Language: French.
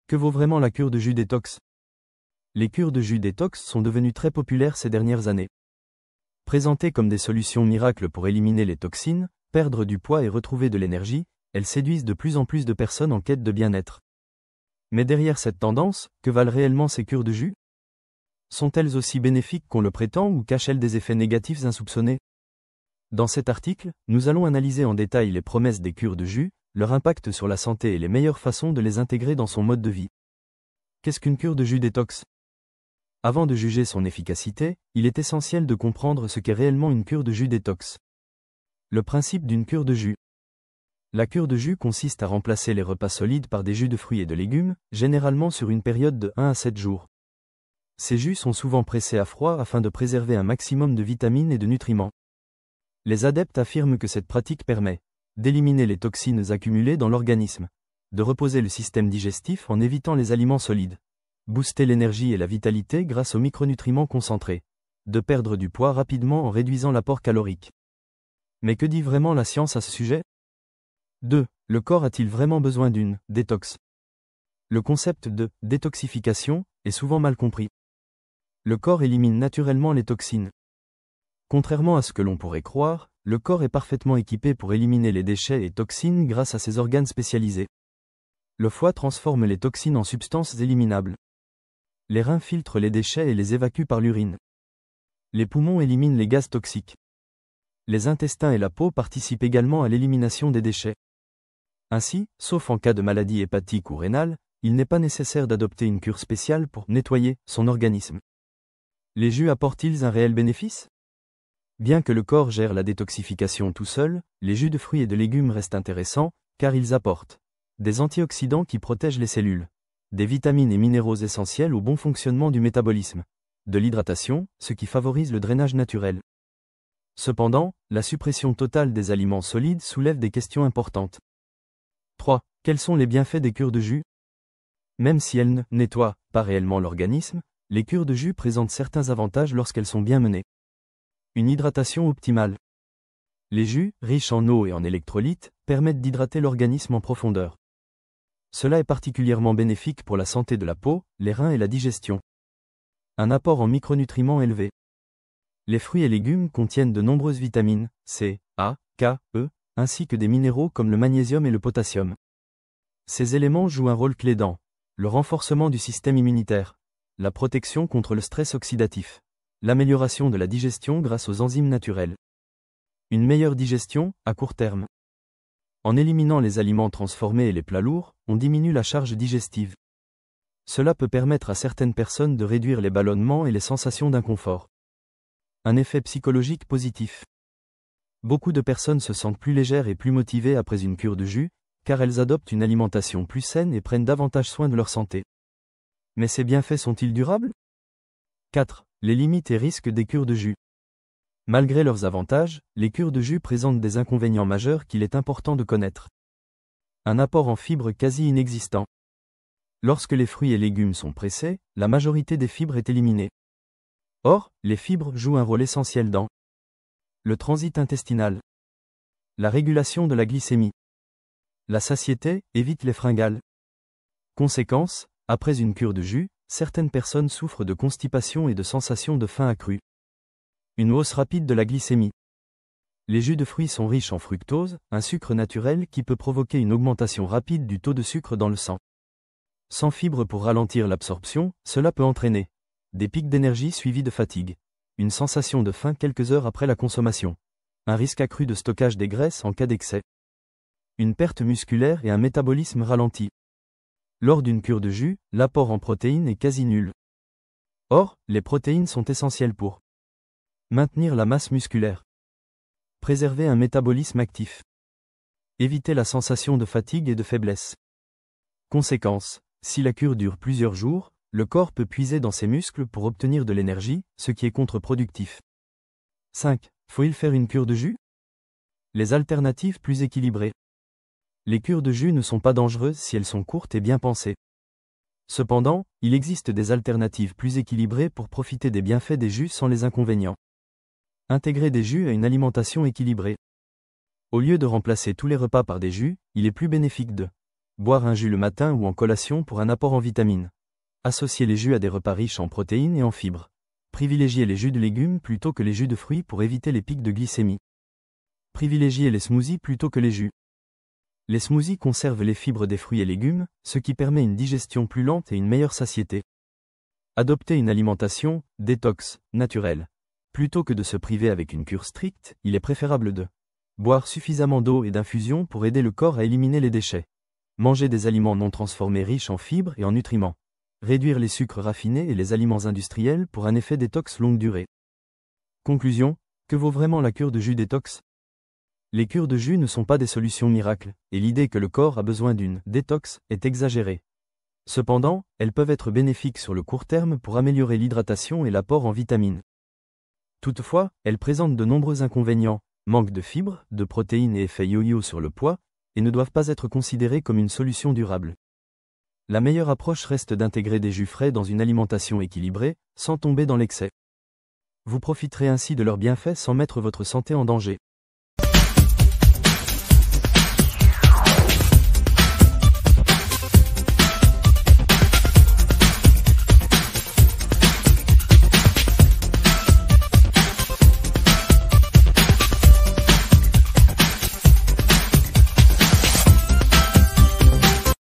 Que vaut vraiment la cure de jus détox? Les cures de jus détox sont devenues très populaires ces dernières années. Présentées comme des solutions miracles pour éliminer les toxines, perdre du poids et retrouver de l'énergie, elles séduisent de plus en plus de personnes en quête de bien-être. Mais derrière cette tendance, que valent réellement ces cures de jus? Sont-elles aussi bénéfiques qu'on le prétend ou cachent-elles des effets négatifs insoupçonnés? Dans cet article, nous allons analyser en détail les promesses des cures de jus, leur impact sur la santé et les meilleures façons de les intégrer dans son mode de vie. Qu'est-ce qu'une cure de jus détox? Avant de juger son efficacité, il est essentiel de comprendre ce qu'est réellement une cure de jus détox. Le principe d'une cure de jus. La cure de jus consiste à remplacer les repas solides par des jus de fruits et de légumes, généralement sur une période de 1 à 7 jours. Ces jus sont souvent pressés à froid afin de préserver un maximum de vitamines et de nutriments. Les adeptes affirment que cette pratique permet d'éliminer les toxines accumulées dans l'organisme, de reposer le système digestif en évitant les aliments solides, booster l'énergie et la vitalité grâce aux micronutriments concentrés, de perdre du poids rapidement en réduisant l'apport calorique. Mais que dit vraiment la science à ce sujet? 2. Le corps a-t-il vraiment besoin d'une détox? Le concept de détoxification est souvent mal compris. Le corps élimine naturellement les toxines. Contrairement à ce que l'on pourrait croire, le corps est parfaitement équipé pour éliminer les déchets et toxines grâce à ses organes spécialisés. Le foie transforme les toxines en substances éliminables. Les reins filtrent les déchets et les évacuent par l'urine. Les poumons éliminent les gaz toxiques. Les intestins et la peau participent également à l'élimination des déchets. Ainsi, sauf en cas de maladie hépatique ou rénale, il n'est pas nécessaire d'adopter une cure spéciale pour nettoyer son organisme. Les jus apportent-ils un réel bénéfice? Bien que le corps gère la détoxification tout seul, les jus de fruits et de légumes restent intéressants, car ils apportent des antioxydants qui protègent les cellules, des vitamines et minéraux essentiels au bon fonctionnement du métabolisme, de l'hydratation, ce qui favorise le drainage naturel. Cependant, la suppression totale des aliments solides soulève des questions importantes. 3. Quels sont les bienfaits des cures de jus? Même si elles ne nettoient pas réellement l'organisme, les cures de jus présentent certains avantages lorsqu'elles sont bien menées. Une hydratation optimale. Les jus, riches en eau et en électrolytes, permettent d'hydrater l'organisme en profondeur. Cela est particulièrement bénéfique pour la santé de la peau, les reins et la digestion. Un apport en micronutriments élevé. Les fruits et légumes contiennent de nombreuses vitamines, C, A, K, E, ainsi que des minéraux comme le magnésium et le potassium. Ces éléments jouent un rôle clé dans le renforcement du système immunitaire, la protection contre le stress oxydatif, l'amélioration de la digestion grâce aux enzymes naturelles. Une meilleure digestion, à court terme. En éliminant les aliments transformés et les plats lourds, on diminue la charge digestive. Cela peut permettre à certaines personnes de réduire les ballonnements et les sensations d'inconfort. Un effet psychologique positif. Beaucoup de personnes se sentent plus légères et plus motivées après une cure de jus, car elles adoptent une alimentation plus saine et prennent davantage soin de leur santé. Mais ces bienfaits sont-ils durables? 4. Les limites et risques des cures de jus. Malgré leurs avantages, les cures de jus présentent des inconvénients majeurs qu'il est important de connaître. Un apport en fibres quasi inexistant. Lorsque les fruits et légumes sont pressés, la majorité des fibres est éliminée. Or, les fibres jouent un rôle essentiel dans le transit intestinal, la régulation de la glycémie. La satiété évite les fringales. Conséquence, après une cure de jus, certaines personnes souffrent de constipation et de sensations de faim accrue. Une hausse rapide de la glycémie. Les jus de fruits sont riches en fructose, un sucre naturel qui peut provoquer une augmentation rapide du taux de sucre dans le sang. Sans fibres pour ralentir l'absorption, cela peut entraîner des pics d'énergie suivis de fatigue, une sensation de faim quelques heures après la consommation, un risque accru de stockage des graisses en cas d'excès, une perte musculaire et un métabolisme ralenti. Lors d'une cure de jus, l'apport en protéines est quasi nul. Or, les protéines sont essentielles pour maintenir la masse musculaire, préserver un métabolisme actif, éviter la sensation de fatigue et de faiblesse. Conséquence, si la cure dure plusieurs jours, le corps peut puiser dans ses muscles pour obtenir de l'énergie, ce qui est contre-productif. 5. Faut-il faire une cure de jus? Les alternatives plus équilibrées. Les cures de jus ne sont pas dangereuses si elles sont courtes et bien pensées. Cependant, il existe des alternatives plus équilibrées pour profiter des bienfaits des jus sans les inconvénients. Intégrer des jus à une alimentation équilibrée. Au lieu de remplacer tous les repas par des jus, il est plus bénéfique de Boire un jus le matin ou en collation pour un apport en vitamines. Associer les jus à des repas riches en protéines et en fibres. Privilégier les jus de légumes plutôt que les jus de fruits pour éviter les pics de glycémie. Privilégier les smoothies plutôt que les jus. Les smoothies conservent les fibres des fruits et légumes, ce qui permet une digestion plus lente et une meilleure satiété. Adopter une alimentation détox, naturelle. Plutôt que de se priver avec une cure stricte, il est préférable de boire suffisamment d'eau et d'infusion pour aider le corps à éliminer les déchets. Manger des aliments non transformés riches en fibres et en nutriments. Réduire les sucres raffinés et les aliments industriels pour un effet détox longue durée. Conclusion, que vaut vraiment la cure de jus détox? Les cures de jus ne sont pas des solutions miracles, et l'idée que le corps a besoin d'une détox est exagérée. Cependant, elles peuvent être bénéfiques sur le court terme pour améliorer l'hydratation et l'apport en vitamines. Toutefois, elles présentent de nombreux inconvénients, manque de fibres, de protéines et effet yo-yo sur le poids, et ne doivent pas être considérées comme une solution durable. La meilleure approche reste d'intégrer des jus frais dans une alimentation équilibrée, sans tomber dans l'excès. Vous profiterez ainsi de leurs bienfaits sans mettre votre santé en danger.